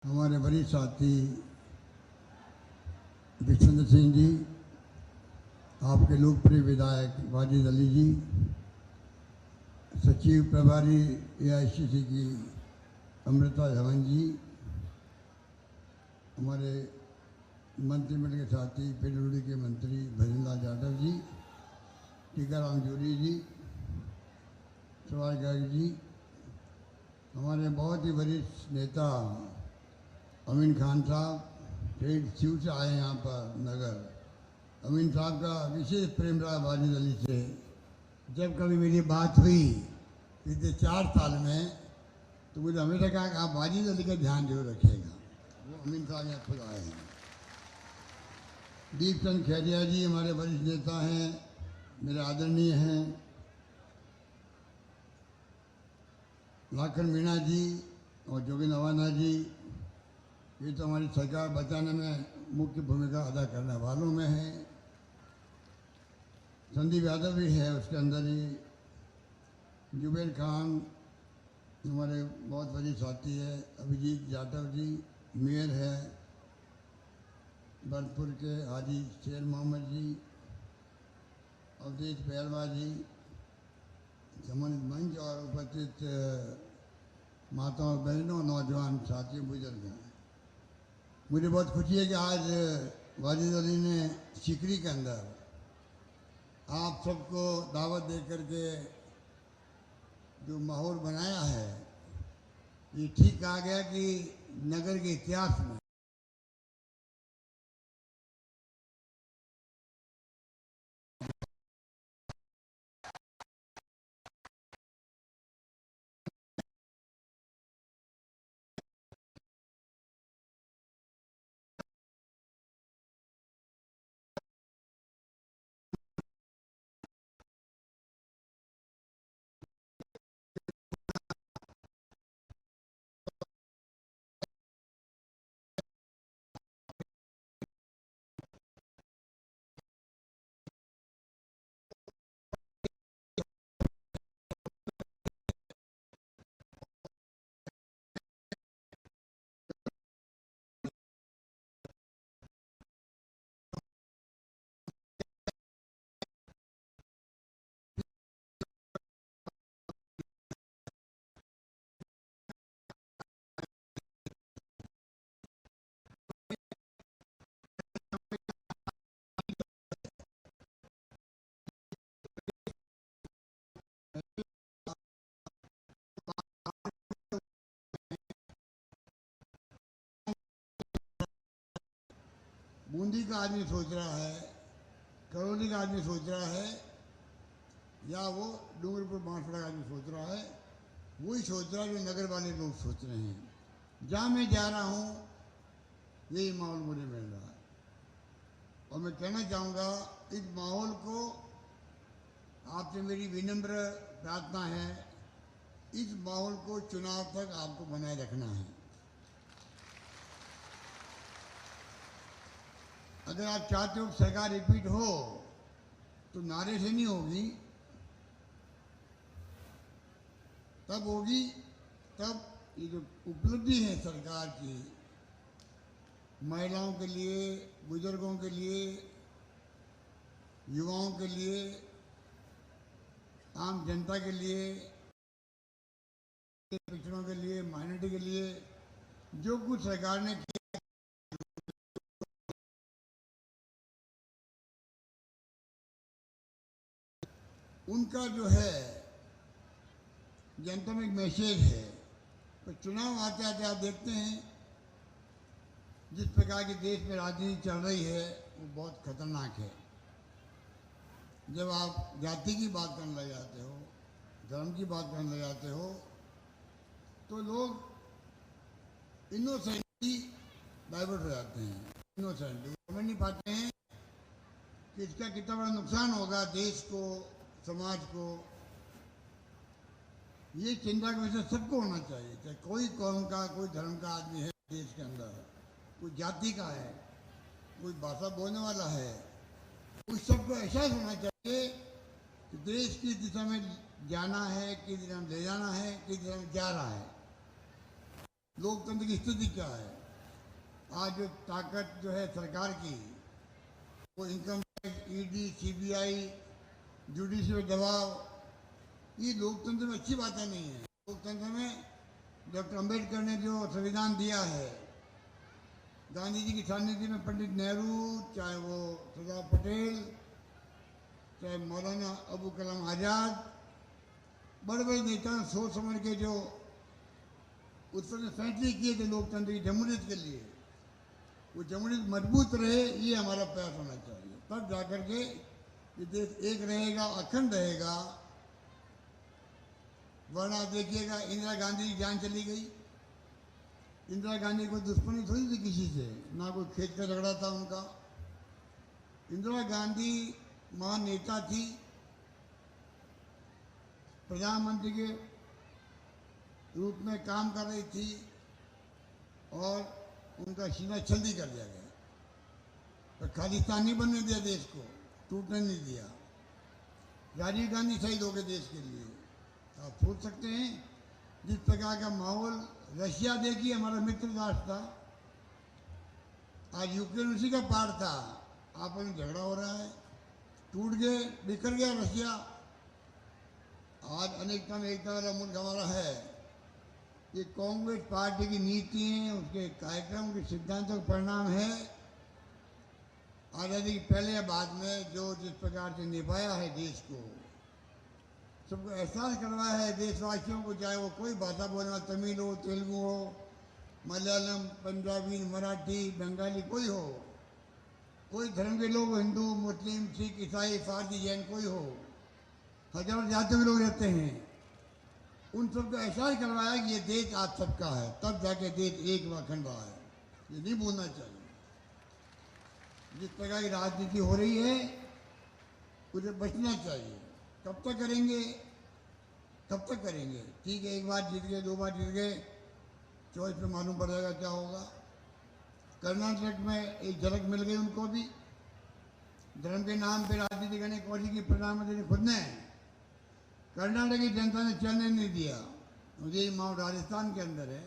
हमारे वरिष्ठ साथी विश्वेंद्र सिंह जी, आपके लोकप्रिय विधायक वाजिद अली जी, सचिव प्रभारी AICC की अमृता धवन जी, हमारे मंत्रिमंडल के साथी पेड़ोड़ी के मंत्री भजनलाल यादव जी, टीकाराम जूरी जी, सवाई गर्ग जी, हमारे बहुत ही वरिष्ठ नेता अमीन खान साहब ट्रेड शिव से आए यहाँ पर नगर। अमीन साहब का विशेष प्रेम रहा वाजिद अली से। जब कभी मेरी बात हुई पिछले 4 साल में तो मुझे हमेशा कहा कि आप वाजिद अली का ध्यान जरूर रखिएगा। वो अमीन साहब यहाँ खुद आए हैं। दीपचंद खैरिया जी हमारे वरिष्ठ नेता हैं, मेरे आदरणीय हैं। लाखन मीणा जी और जोगिंदर अवाना जी, ये तो हमारी सरकार बचाने में मुख्य भूमिका अदा करने वालों में है। संदीप यादव भी है उसके अंदर ही। जुबेर खान हमारे बहुत बड़ी साथी है। अभिजीत यादव जी मेयर है भरतपुर के। हाजी शेर मोहम्मद जी, अवधेश बैरवा जी, सम्मानित मंच और उपस्थित माताओं बहनों नौजवान साथियों बुजुर्ग हैं। मुझे बहुत खुशी है कि आज वाजिद अली ने सीकरी के अंदर आप सबको दावत दे करके जो माहौल बनाया है, ये ठीक कहा गया कि नगर के इतिहास में बूंदी का आदमी सोच रहा है, करौली का आदमी सोच रहा है, या वो डूंगरपुर बांसवाड़ा का आदमी सोच रहा है, वही सोच रहा है जो नगर वाले लोग सोच रहे हैं। जहाँ मैं जा रहा हूँ यही माहौल मुझे मिल रहा है। और मैं कहना चाहूँगा इस माहौल को, आपसे मेरी विनम्र प्रार्थना है, इस माहौल को चुनाव तक आपको बनाए रखना है। अगर आप चाहते हो सरकार रिपीट हो तो नारे से नहीं होगी, तब होगी तब ये जो उपलब्धि है सरकार की महिलाओं के लिए, बुजुर्गों के लिए, युवाओं के लिए, आम जनता के लिए, पिछड़ों के लिए, माइनॉरिटी के लिए, जो कुछ सरकार ने किया, उनका जो है जनता में एक मैसेज है। तो चुनाव आते आते आप देखते हैं जिस प्रकार की देश में राजनीति चल रही है वो बहुत खतरनाक है। जब आप जाति की बात करने लग जाते हो, धर्म की बात करने लग जाते हो, तो लोग इनोसेंटली डाइवर्ट हो जाते हैं। इनोसेंटली समझ नहीं पाते हैं कि इसका कितना बड़ा नुकसान होगा देश को, समाज को। ये चिंता का विषय सबको होना चाहिए, चाहे कोई कौम का, कोई धर्म का आदमी है देश के अंदर, कोई जाति का है, कोई भाषा बोलने वाला है, उस सबको एहसास होना चाहिए कि देश किस दिशा में जाना है, किस दिशा में ले जाना है, किस दिशा में जा रहा है। लोकतंत्र की स्थिति क्या है। आज जो ताकत जो है सरकार की, वो income tax, ED, CBI, judicial दबाव, ये लोकतंत्र में अच्छी बातें नहीं है। लोकतंत्र में डॉक्टर अंबेडकर ने जो संविधान दिया है, गांधी जी की सानिध्य में पंडित नेहरू, चाहे वो सरदार पटेल, चाहे मौलाना अबू कलाम आज़ाद, बड़े बड़े नेता सोच समझ के जो उस समय फैसले किए थे लोकतंत्र की जमहूरियत के लिए, वो जमहूरियत मजबूत रहे, ये हमारा प्रयास होना चाहिए। तब जाकर के ये देश एक रहेगा, अखंड रहेगा। वरना देखिएगा, इंदिरा गांधी की जान चली गई। इंदिरा गांधी को दुश्मनी थोड़ी थी किसी से, ना कोई खेत का झगड़ा था उनका। इंदिरा गांधी महान नेता थी, प्रधानमंत्री के रूप में काम कर रही थी, और उनका सीना छल्दी कर दिया गया। तो खालिस्तान नहीं बनने दिया, देश को टूटने नहीं दिया। राजीव गांधी शहीद हो गए देश के लिए। आप सोच सकते हैं जिस प्रकार का माहौल। रशिया देखिए, हमारा मित्र राष्ट्र था, आज यूक्रेन उसी का पार्ट था। आपस में झगड़ा हो रहा है, टूट गए, बिखर गया रशिया। आज अनेकता में एकता वाला मुल्क हमारा है। ये कांग्रेस पार्टी की नीति है, उसके कार्यक्रम के सिद्धांतों का परिणाम है। आज़ादी के पहले या बाद में जो जिस प्रकार से निभाया है देश को, सबको एहसास करवाया है देशवासियों को, चाहे वो कोई भाषा बोलने वाला, तमिल हो, तेलुगु हो, मलयालम, पंजाबी, मराठी, बंगाली, कोई हो, कोई धर्म के लोग, हिंदू, मुस्लिम, सिख, ईसाई, फारसी, जैन, कोई हो, हजारों जातियों के लोग रहते हैं। उन सबको एहसास करवाया कि ये देश आप सबका है, तब जाके देश एक व अखंड रहा है। ये नहीं भूलना चाहिए। जिस प्रकार की राजनीति हो रही है, उसे बचना चाहिए। कब तक करेंगे, कब तक करेंगे? ठीक है, एक बार जीत गए, दो बार जीत गए, चॉइस पे मालूम पड़ जाएगा क्या होगा। कर्नाटक में एक झलक मिल गई उनको भी। धर्म के नाम पे राजनीति करने की कोशिश की प्रधानमंत्री ने खुद ने। कर्नाटक की जनता ने चलने नहीं दिया। ये माहौल राजस्थान के अंदर है,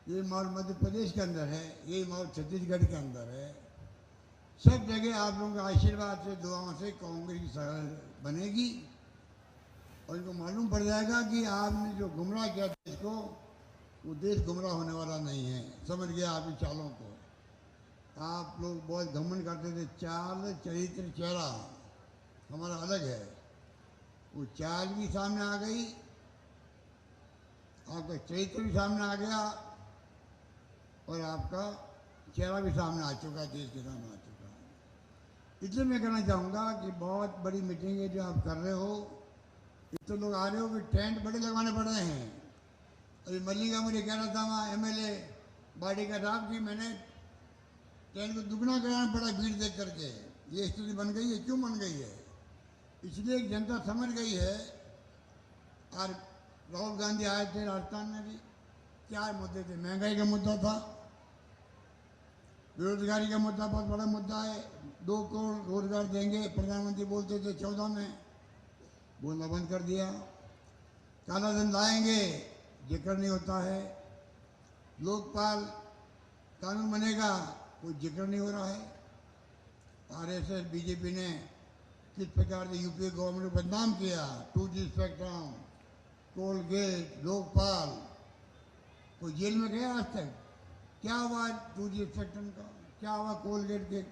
ये माहौल मध्य प्रदेश के अंदर है, ये माहौल छत्तीसगढ़ के अंदर है। सब जगह आप लोगों के आशीर्वाद से, दुआओं से कांग्रेस की सरकार बनेगी, और इनको मालूम पड़ जाएगा कि आपने जो गुमराह किया देश को, वो देश गुमराह होने वाला नहीं है। समझ गया आपकी चालों को। आप लोग बहुत घमंड करते थे, चाल, चरित्र, चेहरा हमारा अलग है। वो चाल भी सामने आ गई, आपका चरित्र भी सामने आ गया, और आपका चेहरा भी सामने आ चुका है, देश के सामने आ चुका है। इसलिए मैं कहना चाहूँगा कि बहुत बड़ी मीटिंग है जो आप कर रहे हो। इतने लोग आ रहे हो कि टेंट बड़े लगवाने पड़ रहे हैं। अभी मल्लिका मुझे कह रहा था, वहाँ एमएलए बाड़ी का साहब की, मैंने टेंट को दुगना कराना पड़ा भीड़ देख करके। ये स्थिति बन गई है। क्यों बन गई है? इसलिए जनता समझ गई है। और राहुल गांधी आए थे राजस्थान में भी, क्या मुद्दे थे? महंगाई का मुद्दा था, बेरोजगारी का मुद्दा बहुत बड़ा मुद्दा है। 2 करोड़ रोजगार देंगे प्रधानमंत्री बोलते थे 14 में, बोलना बंद कर दिया। काला धन लाएंगे, जिक्र नहीं होता है। लोकपाल कानून बनेगा, कोई जिक्र नहीं हो रहा है। आरएसएस, बीजेपी ने किस प्रकार से यूपीए गवर्नमेंट को बदनाम किया। 2G स्पेक्ट्रम, कोलगेट, लोकपाल, कोई जेल में गया आज तक? क्या हुआ 2G स्पेक्ट्रम का? क्या हुआ कोलगेट के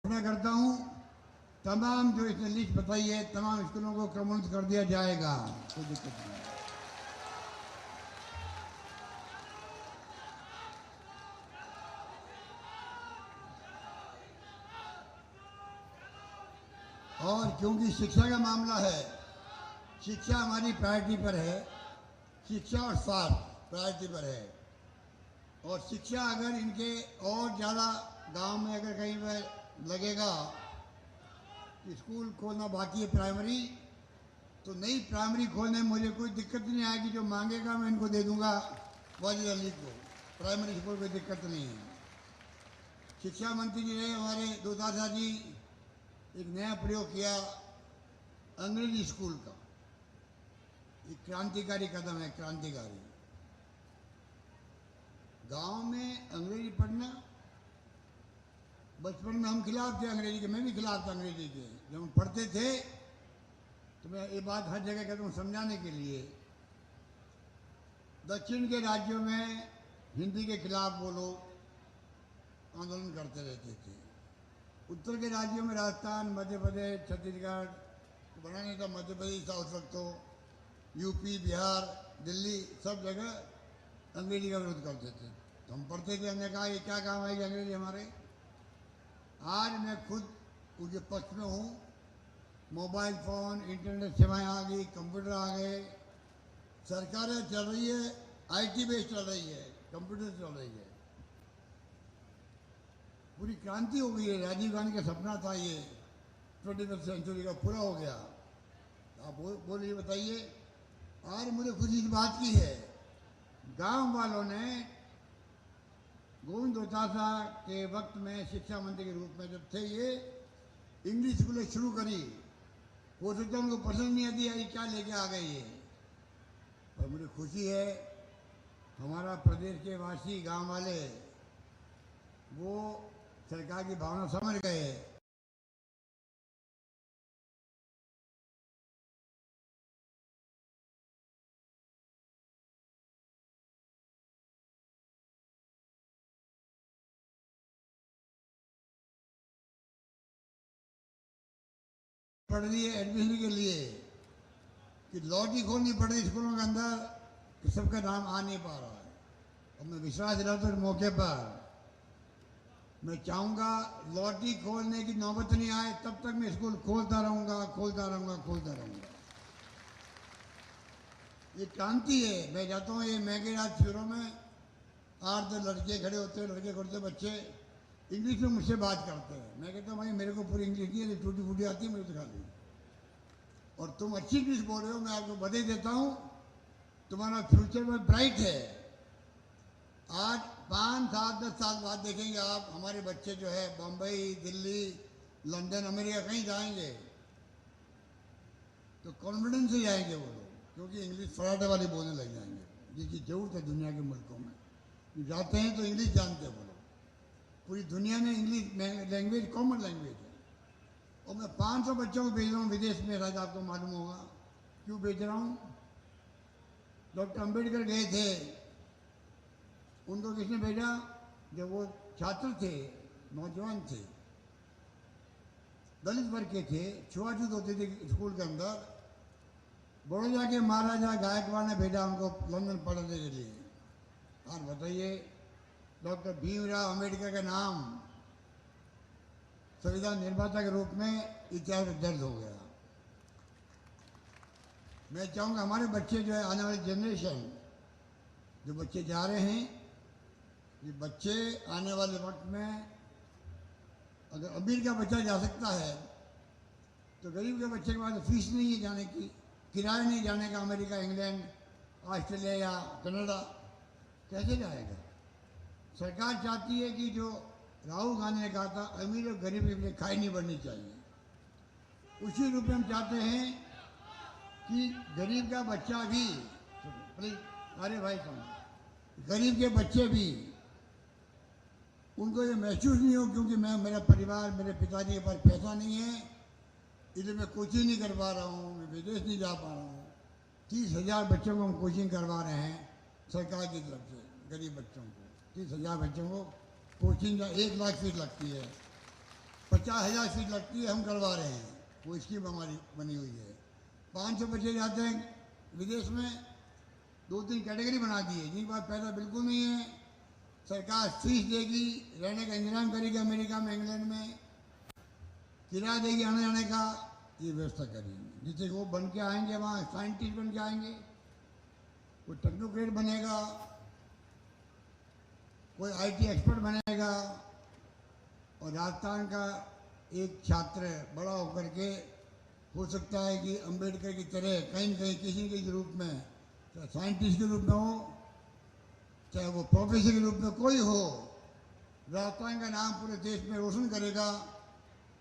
घोषणा करता हूँ, तमाम जो इसने लिस्ट बताई है तमाम स्कूलों को क्रमबद्ध कर दिया जाएगा, कोई दिक्कत नहीं। और क्योंकि शिक्षा का मामला है, शिक्षा हमारी प्रायोरिटी पर है, शिक्षा और स्वास्थ्य प्रायोरिटी पर है। और शिक्षा अगर इनके और ज़्यादा गांव में अगर कहीं पर लगेगा स्कूल खोलना बाकी है प्राइमरी, तो नई प्राइमरी खोलने में मुझे कोई दिक्कत नहीं आएगी। जो मांगेगा मैं इनको दे दूंगा वाजिद अली को, प्राइमरी स्कूल कोई दिक्कत नहीं है। शिक्षा मंत्री जी रहे हमारे दोतासा जी, एक नया प्रयोग किया अंग्रेजी स्कूल का, एक क्रांतिकारी कदम है, क्रांतिकारी। गांव में अंग्रेजी पढ़ना, बचपन में हम खिलाफ थे अंग्रेजी के, मैं भी खिलाफ था अंग्रेजी के। जब हम पढ़ते थे तो मैं ये बात हर जगह कहता हूँ समझाने के लिए, दक्षिण के राज्यों में हिंदी के खिलाफ वो लोग आंदोलन करते रहते थे। उत्तर के राज्यों में राजस्थान, मध्य प्रदेश, छत्तीसगढ़, बनाने था मध्य प्रदेश था उस वक्त, तो यूपी, बिहार, दिल्ली, सब जगह अंग्रेजी का विरोध करते थे। तो हम पढ़ते थे, हमने कहा ये क्या काम आएगी अंग्रेजी हमारे। आज मैं खुद उसके पक्ष में हूँ। मोबाइल फ़ोन, इंटरनेट सेवाएं आ गई, कंप्यूटर आ गए, सरकारें चल रही है, आईटी बेस्ड चल रही है, कंप्यूटर चल रही है, पूरी क्रांति हो गई है। राजीव गांधी का सपना था ये 21वीं सेंचुरी का, पूरा हो गया। आप बोलिए, बताइए। आज मुझे खुशी इस बात की है, गांव वालों ने गोविंद दोतासा के वक्त में शिक्षा मंत्री के रूप में जब थे, ये इंग्लिश स्कूलें शुरू करी। हो सकता है उनको पसंद नहीं आती है क्या लेके आ गए ये, पर मुझे खुशी है हमारा प्रदेश के वासी गांव वाले वो सरकार की भावना समझ गए। पढ़ रही है एडमिशन के लिए कि लॉटरी खोलनी पड़ रही स्कूलों के अंदर कि सबका नाम आ नहीं पा रहा है। और मैं विश्वास दिलाता हूँ मौके पर मैं चाहूँगा लॉटरी खोलने की नौबत नहीं आए, तब तक मैं स्कूल खोलता रहूँगा, खोलता रहूँगा, खोलता रहूँगा। ये क्रांति है। मैं जाता हूँ ये महंगे राज शिविरों में, 8-10 लड़के खड़े होते हैं, लड़के खड़े बच्चे इंग्लिश में मुझसे बात करते हैं। मैं कहता हूँ भाई मेरे को पूरी इंग्लिश नहीं है, टूटी फूटी आती है मुझे सिखा दी, और तुम अच्छी इंग्लिश बोल रहे हो, मैं आपको बधाई देता हूँ, तुम्हारा फ्यूचर में ब्राइट है। आज 5, 7, 10 साल बाद देखेंगे आप, हमारे बच्चे जो है बम्बई, दिल्ली, लंदन, अमेरिका कहीं जाएंगे तो कॉन्फिडेंस से जाएंगे वो लोग, क्योंकि इंग्लिश फराटे वाली बोलने लग जाएंगे, जिसकी जरूरत है दुनिया के मुल्कों में। जाते हैं तो इंग्लिश जानते हैं वो लोग, पूरी दुनिया में इंग्लिश लैंग्वेज कॉमन लैंग्वेज है। और मैं 500 बच्चों को भेज रहा हूँ विदेश में, शायद आपको मालूम होगा क्यों भेज रहा हूँ। डॉक्टर अम्बेडकर गए थे, उनको किसने भेजा? जब वो छात्र थे, नौजवान थे, दलित वर्ग के थे, छुआछूत होती थी स्कूल के अंदर, बड़ौदा के महाराजा गायकवाड़ ने भेजा उनको लंदन पढ़ने के लिए। और बताइए, डॉक्टर भीमराव अम्बेडकर का नाम संविधान निर्माता के रूप में इतिहास में दर्ज हो गया। मैं चाहूँगा हमारे बच्चे जो है, आने वाली जनरेशन, जो बच्चे जा रहे हैं, ये बच्चे आने वाले वक्त में, अगर अमीर का बच्चा जा सकता है तो गरीब के बच्चे के पास फीस नहीं है जाने की, किराया नहीं जाने का, अमेरिका, इंग्लैंड, ऑस्ट्रेलिया या कनाडा, कैसे जाएगा? सरकार चाहती है कि जो राहुल गांधी ने कहा था, अमीर और गरीब के लिए खाई नहीं बढ़नी चाहिए, उसी रूप में हम चाहते हैं कि गरीब का बच्चा भी, अरे भाई साहब, गरीब के बच्चे भी, उनको ये महसूस नहीं हो क्योंकि मेरा परिवार, मेरे पिताजी के पास पैसा नहीं है, इसलिए मैं कोचिंग नहीं कर पा रहा हूँ, मैं विदेश नहीं जा पा रहा हूँ। 30,000 बच्चों को हम कोचिंग करवा रहे हैं सरकार की तरफ से, गरीब बच्चों को 30,000 बच्चों को कोचिंग का 1 लाख फीस लगती है। 50,000 फीस लगती है, हम करवा रहे हैं। वो स्कीम हमारी बनी हुई है। 500 बच्चे जाते हैं विदेश में, 2-3 कैटेगरी बना दी है। जिनके पास पैसा बिल्कुल नहीं है, सरकार फीस देगी, रहने का इंतजाम करेगी, अमेरिका में, इंग्लैंड में किराया देगी आने जाने का, ये व्यवस्था करेगी, जिससे वो बन के आएंगे, वहाँ साइंटिस्ट बन के आएंगे, कोई टेक्नोक्रेट बनेगा, कोई आईटी एक्सपर्ट बनेगा। और राजस्थान का एक छात्र बड़ा होकर के हो सकता है कि अंबेडकर की तरह कहीं न कहीं किसी के रूप में, चाहे साइंटिस्ट के रूप में हो, चाहे वो प्रोफेसर के रूप में कोई हो, राजस्थान का नाम पूरे देश में रोशन करेगा।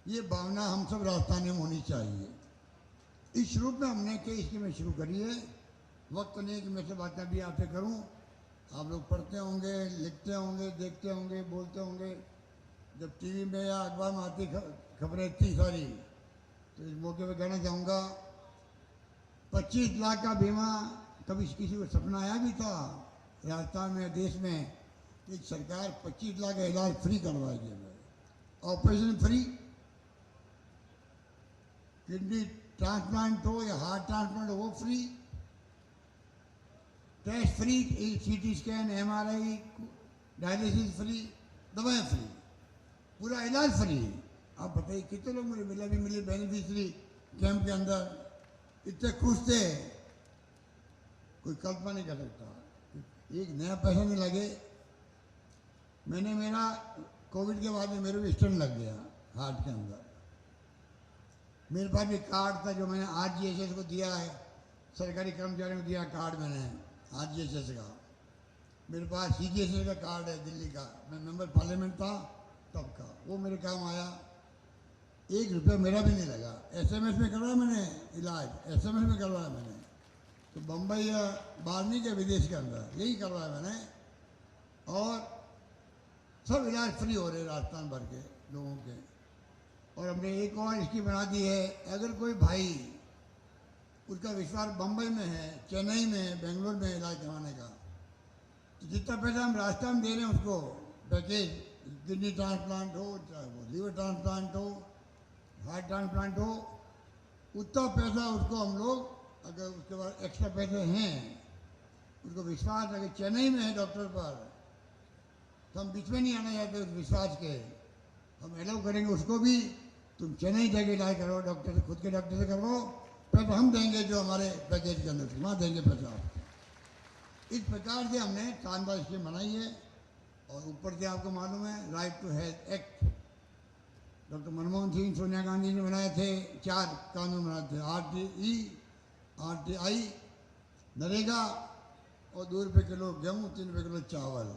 ये भावना हम सब राजस्थानियों में होनी चाहिए। इस रूप में हमने कई स्कीमें शुरू करी है। वक्त नहीं कि मैं से बातें भी आपसे करूं। आप लोग पढ़ते होंगे, लिखते होंगे, देखते होंगे, बोलते होंगे। जब टीवी में या अखबार में आती खबरें इतनी सारी, तो इस मौके पर कहना चाहूँगा, 25 लाख का बीमा कभी किसी को सपना आया भी था राजस्थान में, देश में, कि सरकार 25 लाख का इलाज फ्री करवाएगी, ऑपरेशन फ्री, किडनी ट्रांसप्लांट हो या हार्ट ट्रांसप्लांट हो वो free, test free, CT scan, MRI, dialysis free, दवाएं फ्री, पूरा इलाज फ्री। आप बताइए कितने लोग मुझे मिले बेनिफिशरी कैंप के अंदर, इतने खुश थे, कोई कल्पना नहीं कर सकता। एक नया पैसा नहीं लगे। मैंने मेरा कोविड के बाद में मेरे भी स्टेंट लग गया हार्ट के अंदर। मेरे पास भी कार्ड था जो मैंने आरजीएसएस को दिया है, सरकारी कर्मचारियों को दिया कार्ड मैंने आरजीएसएस का। मेरे पास सीजीएसएस का कार्ड है दिल्ली का, मैं मेंबर पार्लियामेंट था तब का, वो मेरे काम आया। 1 रुपया मेरा भी नहीं लगा। एसएमएस में करवाया मैंने इलाज, एसएमएस में करवाया मैंने, तो बम्बई या बाहर नहीं गया, विदेश के अंदर यही करवाया मैंने। और सब इलाज फ्री हो रहे राजस्थान भर के लोगों के। और हमने एक और इसकी बना दी है, अगर कोई भाई उसका विश्वास बम्बई में है, चेन्नई में है, बेंगलोर में इलाज करवाने का, तो जितना पैसा हम राजस्थान में दे रहे हैं उसको पैकेज, किडनी ट्रांसप्लांट हो, चाहे वो लीवर ट्रांसप्लांट हो, हार्ट ट्रांसप्लांट हो, उतना पैसा उसको हम लोग, अगर उसके बाद एक्स्ट्रा पैसे हैं, उसको विश्वास अगर चेन्नई में है डॉक्टर पर, तो हम बीच में नहीं आना चाहते उस विश्वास के, हम अलाउ करेंगे उसको भी, तुम चेन्नई जाके इलाज करो, डॉक्टर से, खुद के डॉक्टर से करवाओ, पैसा हम देंगे जो हमारे पैकेज के अंदर, वहाँ देंगे पैसा आपको। इस प्रकार से हमने शानदार स्कीम बनाई है। और ऊपर से आपको मालूम है right to health act doctor Manmohan Singh, Sonia Gandhi ने बनाए थे। 4 कानून बनाए थे, आरटीई, आरटीआई, नरेगा, और 2 रुपये किलो गेहूँ, 3 रुपये किलो चावल,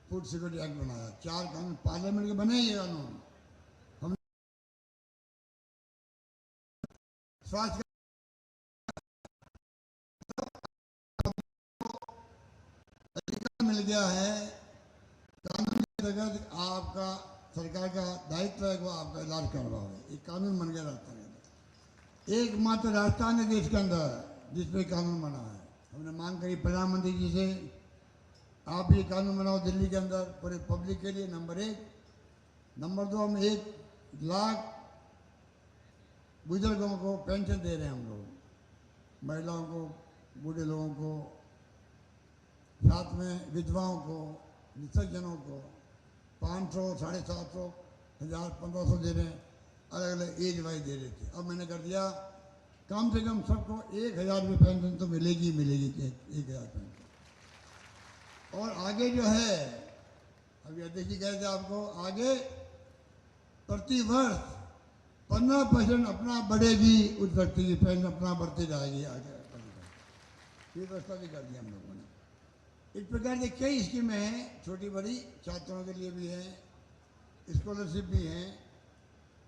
फूड सिक्योरिटी एक्ट बनाया। 4 कानून पार्लियामेंट के बने। ये कानून हम स्वास्थ्य अधिकार मिल गया है। कानून के अंतर्गत आपका सरकार का दायित्व है वो आपका इलाज करवाओ। एक कानून बन गया राजस्थान के अंदर, एकमात्र राजस्थान है देश के अंदर जिसमें कानून बना है। हमने मांग करी प्रधानमंत्री जी से, आप ये कानून बनाओ दिल्ली के अंदर पूरे पब्लिक के लिए, नंबर 1। नंबर 2, हम 1 लाख बुजुर्गों को पेंशन दे रहे हैं हम लोग, महिलाओं को, बूढ़े लोगों को, साथ में विधवाओं को, निसर्जनों को 500, 750, 1000, 1500 दे रहे हैं, अलग अलग एज वाइज दे रहे थे। अब मैंने कर दिया कम से कम सबको 1000 रुपये पेंशन तो मिलेगी ही मिलेगी, 1000 पेंशन। और आगे जो है, अभी अध्यक्ष जी कह थे आपको, आगे प्रति वर्ष 15% अपना बढ़ेगी, उस व्यक्ति की पेंशन अपना बढ़ती जाएगी आगे। ये व्यवस्था भी कर दी हम लोगों ने। इस प्रकार के कई स्कीमें हैं, छोटी बड़ी, छात्रों के लिए भी हैं, स्कॉलरशिप भी हैं।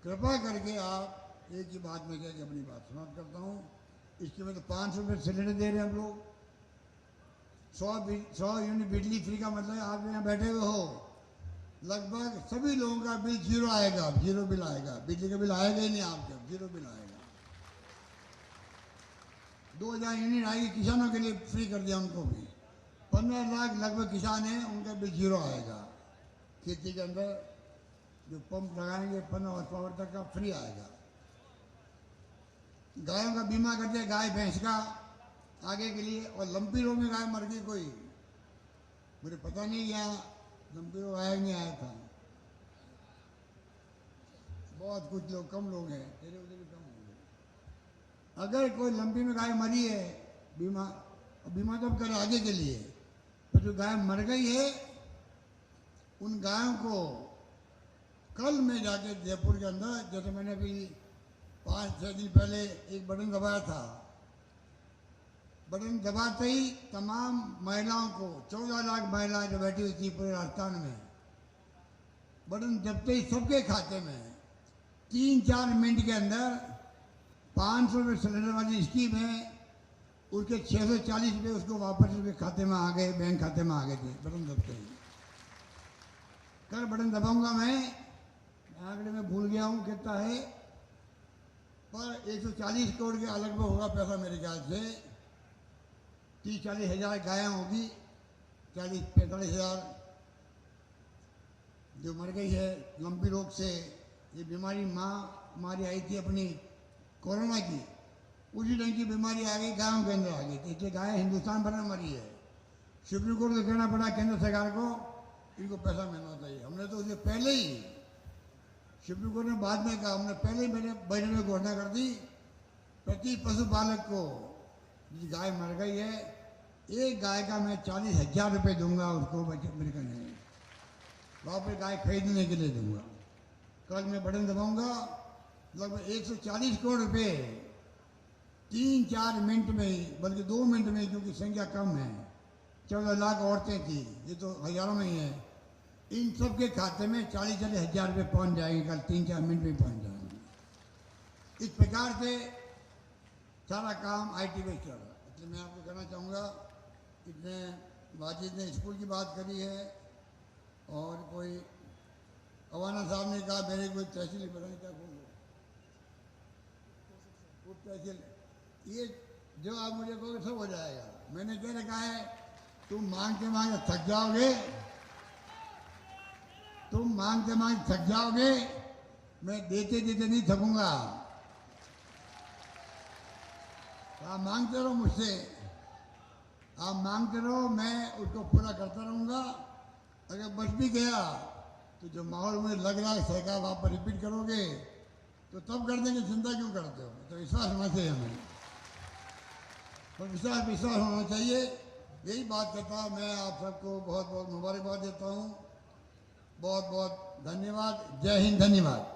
कृपा करके आप एक ही बात में कह के अपनी बात समाप्त करता हूँ। इसके में तो 500 रुपये सिलेंडर दे रहे हैं हम लोग। 100 यूनिट बिजली फ्री का मतलब आप यहाँ बैठे हुए हो, लगभग सभी लोगों का बिल 0 आएगा, 0 बिल आएगा। बिजली का बिल आएगा ही नहीं आपके, 0 बिल आएगा। 2000 यूनिट आएगी, किसानों के लिए फ्री कर दिया उनको भी। 15 लाख लगभग किसान हैं, उनका बिल 0 आएगा खेती के अंदर। जो पंप लगाएंगे 15 हॉर्स पावर तक का फ्री आएगा। गायों का बीमा करते हैं, गाय भैंस का आगे के लिए। और लंपी रोग में गाय मर गई कोई, मुझे पता नहीं यहाँ लंपी रोग आया नहीं आया था। बहुत कुछ लोग, कम लोग हैं, तेरे उधर भी कम होंगे। अगर कोई लंपी में गाय मरी है, बीमा तो अब करे आगे के लिए, तो जो गाय मर गई है उन गायों को कल मैं जाके जयपुर के अंदर, जैसे मैंने अभी 5-6 दिन पहले एक बटन दबाया था, बटन दबाते ही तमाम महिलाओं को, 14 लाख महिलाएं जो बैठी हुई थी पूरे राजस्थान में, बटन दबते ही सबके खाते में 3-4 मिनट के अंदर 500 रुपये सिलेंडर वाली स्कीम है, उसके 640 रुपये उसको वापस उसके खाते में आ गए, बैंक खाते में आ गए थे बटन दबते ही। कल बटन दबाऊंगा मैं आंकड़े में भूल गया हूँ कितना है, पर 140 करोड़ के अलग में होगा पैसा मेरे ख्याल से। 30-40 हज़ार गायें होगी, 40-45 हज़ार जो मर गई है लंपी रोग से। ये बीमारी बीमारी आई थी अपनी कोरोना की, उसी ढंग की बीमारी आ गई गायों के अंदर आ गई। इसलिए गाय हिंदुस्तान भर में मरी है। सुप्रीम कोर्ट को कहना पड़ा केंद्र सरकार को, इनको पैसा मिलना चाहिए। हमने तो उससे पहले ही, सुप्रीम कोर्ट ने बाद में कहा, हमने पहले ही मेरे बजट में घोषणा कर दी, प्रति पशुपालक को जिस गाय मर गई है, एक गाय का मैं 40,000 रुपये दूंगा उसको, मेरे को नहीं, वापस गाय खरीदने के लिए दूंगा। कल मैं बटन दबाऊंगा, लगभग 140 करोड़ रुपये 3-4 मिनट में ही, बल्कि 2 मिनट में, क्योंकि संख्या कम है, 14 लाख औरतें थी, ये तो हजारों में ही है, इन सब के खाते में 40-40 हज़ार रुपये पहुँच जाएंगे, कल 3-4 मिनट में पहुँच जाएंगे। इस प्रकार से सारा काम IT में चल रहा है। इसलिए मैं आपको कहना चाहूँगा, इतने बातचीत ने स्कूल की बात करी है, और कोई अवाना साहब ने कहा मेरे कोई तहसील पता नहीं क्या बोल वो तहसील, ये जो आप मुझे कहोगे सब हो जाएगा। मैंने क्या रखा है, तुम मांगते मांगते थक जाओगे, तुम मांगते मांगते थक जाओगे, मैं देते देते नहीं थकूंगा। आप मांगते रहो मुझसे, आप मांगते रहो, मैं उसको पूरा करता रहूँगा। अगर बच भी गया तो जो माहौल मुझे लग रहा है सरकार आप रिपीट करोगे तो तब कर देंगे, चिंता क्यों करते हो। तो विश्वास होना चाहिए हमें, तो विश्वास होना चाहिए। यही बात करता मैं आप सबको बहुत बहुत मुबारकबाद देता हूँ। बहुत बहुत धन्यवाद। जय हिंद। धन्यवाद।